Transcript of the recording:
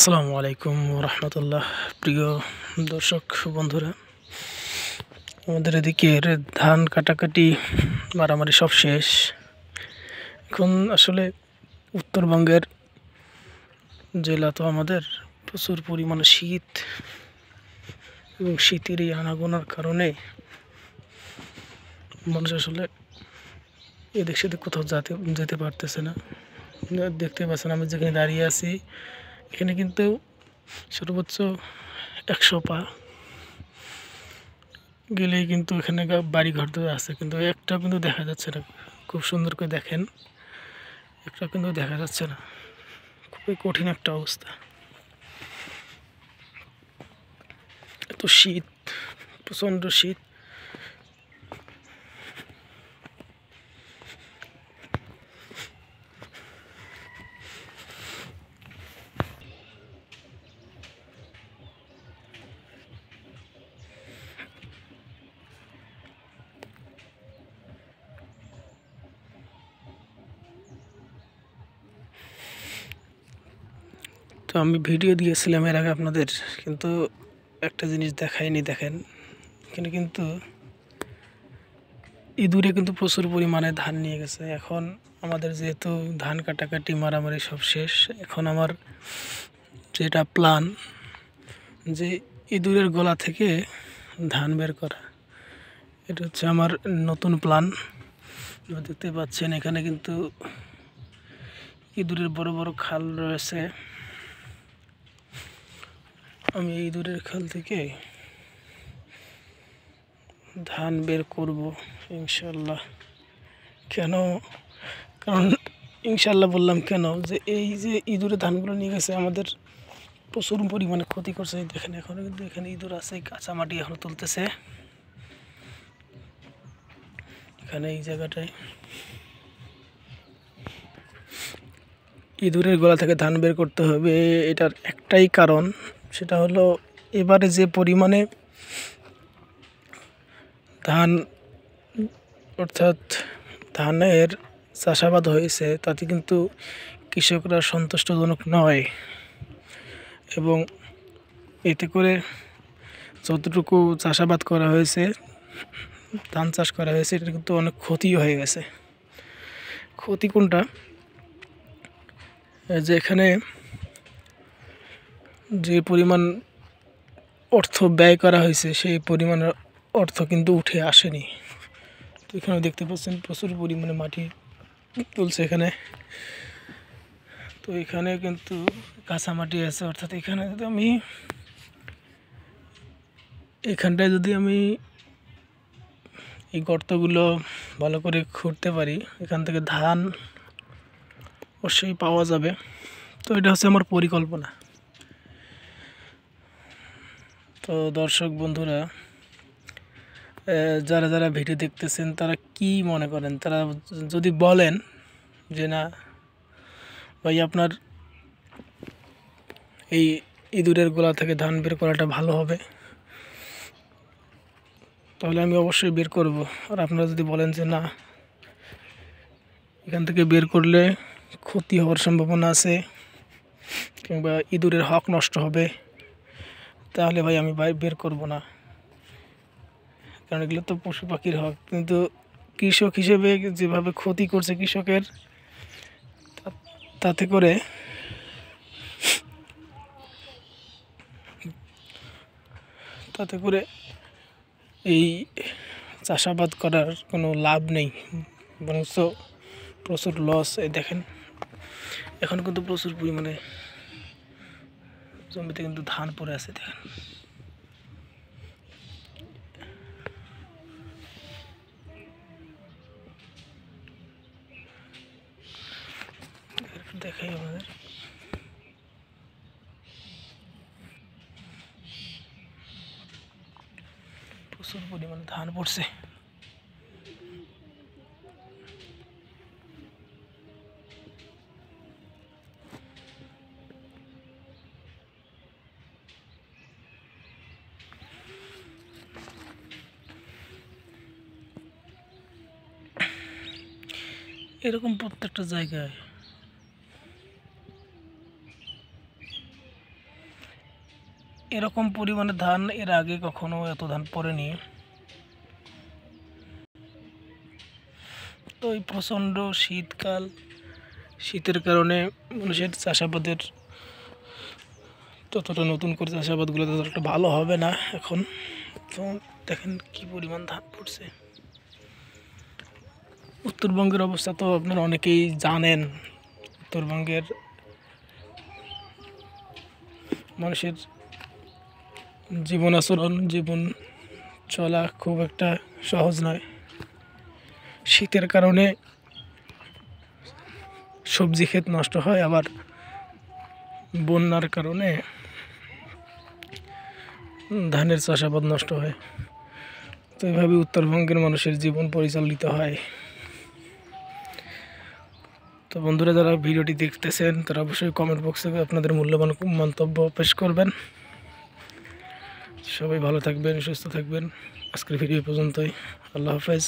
আসসালামু আলাইকুম রহমতুল্লাহ। প্রিয় দর্শক বন্ধুরা, আমাদের এদিকের ধান কাটাকাটি মারামারি সব শেষ। এখন আসলে উত্তরবঙ্গের জেলা তো আমাদের প্রচুর পরিমাণে শীত, এবং শীতের এই আনাগোনার কারণে মানুষ আসলে এদিক সেদিক কোথাও যেতে পারতেছে না। দেখতে পাচ্ছেন আমি যেখানে দাঁড়িয়ে আছি, এখানে কিন্তু সর্বোচ্চ 100 পা গেলেই কিন্তু এখানে বাড়ি ঘর তো আছে, কিন্তু একটাও কিন্তু দেখা যাচ্ছে না। খুব সুন্দর করে দেখেন, একটাও কিন্তু দেখা যাচ্ছে না। খুবই কঠিন একটা অবস্থা। এত শীত, প্রচণ্ড শীত। তো আমি ভিডিও দিয়েছিলাম এর আগে আপনাদের, কিন্তু একটা জিনিস দেখাইনি। দেখেন, এখানে কিন্তু ইঁদুরে কিন্তু প্রচুর পরিমাণে ধান নিয়ে গেছে। এখন আমাদের যেহেতু ধান কাটাকাটি মারামারি সব শেষ, এখন আমার যেটা প্ল্যান, যে ইঁদুরের গলা থেকে ধান বের করা, এটা হচ্ছে আমার নতুন প্ল্যান। দেখতে পাচ্ছেন এখানে কিন্তু ইঁদুরের বড় বড় খাল রয়েছে। আমি এই ইঁদুরের খাল থেকে ধান বের করব ইনশাল্লাহ। কারণ ইনশাল্লাহ বললাম কেন, যে এই যে ইঁদুরে ধানগুলো নিয়ে গেছে আমাদের প্রচুর পরিমাণে ক্ষতি করছে। দেখেন এখনও কিন্তু এখানে ইঁদুর আছে, কাঁচা মাটি এখনও তুলতেছে এখানে এই জায়গাটায়। ইঁদুরের গলা থেকে ধান বের করতে হবে, এটার একটাই কারণ, সেটা হলো এবারে যে পরিমাণে ধান, অর্থাৎ ধানের চাষাবাদ হয়েছে, তাতে কিন্তু কৃষকরা সন্তুষ্টজনক নয়। এবং এতে করে যতটুকু চাষাবাদ করা হয়েছে, ধান চাষ করা হয়েছে, এটা কিন্তু অনেক ক্ষতি হয়ে গেছে। ক্ষতি কোনটা? যে এখানে যে পরিমাণ অর্থ ব্যয় করা হয়েছে, সেই পরিমাণের অর্থ কিন্তু উঠে আসেনি। তো এখানে দেখতে পাচ্ছেন প্রচুর পরিমাণে মাটি তুলছে এখানে। তো এখানে কিন্তু কাঁচা মাটি আছে, অর্থাৎ এখানে যদি আমি এই গর্তগুলো ভালো করে খুঁড়তে পারি, এখান থেকে ধান অবশ্যই পাওয়া যাবে। তো এটা হচ্ছে আমার পরিকল্পনা। তো দর্শক বন্ধুরা, যারা যারা ভিডিও দেখতেছেন, তারা কি মনে করেন? তারা যদি বলেন যে না ভাই, আপনার এই ইঁদুরের গলা থেকে ধান বের করাটা ভালো হবে, তাহলে আমি অবশ্যই বের করব। আর আপনারা যদি বলেন যে না, এখান থেকে বের করলে ক্ষতি হওয়ার সম্ভাবনা আছে, কিংবা ইঁদুরের হক নষ্ট হবে, তাহলে ভাই আমি বের করব না। কারণ এগুলো তো পশু পাখির হক। কিন্তু কৃষক হিসেবে যেভাবে ক্ষতি করছে কৃষকের, তাতে করে এই চাষাবাদ করার কোনো লাভ নেই, বরঞ্চ প্রচুর লস। এই দেখেন এখন কিন্তু প্রচুর পরিমাণে জমিতে কিন্তু ধান পড়ে আছে। দেখেন দেখাই আমাদের প্রচুর পরিমাণে ধান পড়ছে। এরকম প্রত্যেকটা জায়গায় এরকম পরিমাণে ধান এর আগে কখনো এত ধান পড়েনি। তো এই প্রচণ্ড শীতকাল, শীতের কারণে মানুষের চাষাবাদের ততটা নতুন করে চাষাবাদগুলো ততটা ভালো হবে না এখন। তো দেখেন কি পরিমাণ ধান পড়ছে। উত্তরবঙ্গের অবস্থা তো আপনারা অনেকেই জানেন। উত্তরবঙ্গের মানুষের জীবন আচরণ, জীবন চলা খুব একটা সহজ নয়। শীতের কারণে সবজি ক্ষেত নষ্ট হয়, আবার বন্যার কারণে ধানের চাষাবাদ নষ্ট হয়। তো এইভাবে উত্তরবঙ্গের মানুষের জীবন পরিচালিত হয়। তো বন্ধুরা, যারা ভিডিওটি দেখতেছেন তারা অবশ্যই কমেন্ট বক্সে আপনাদের মূল্যবান মন্তব্য পেশ করবেন। সবাই ভালো থাকবেন, সুস্থ থাকবেন। আজকের ভিডিও পর্যন্তই। আল্লাহ হাফেজ।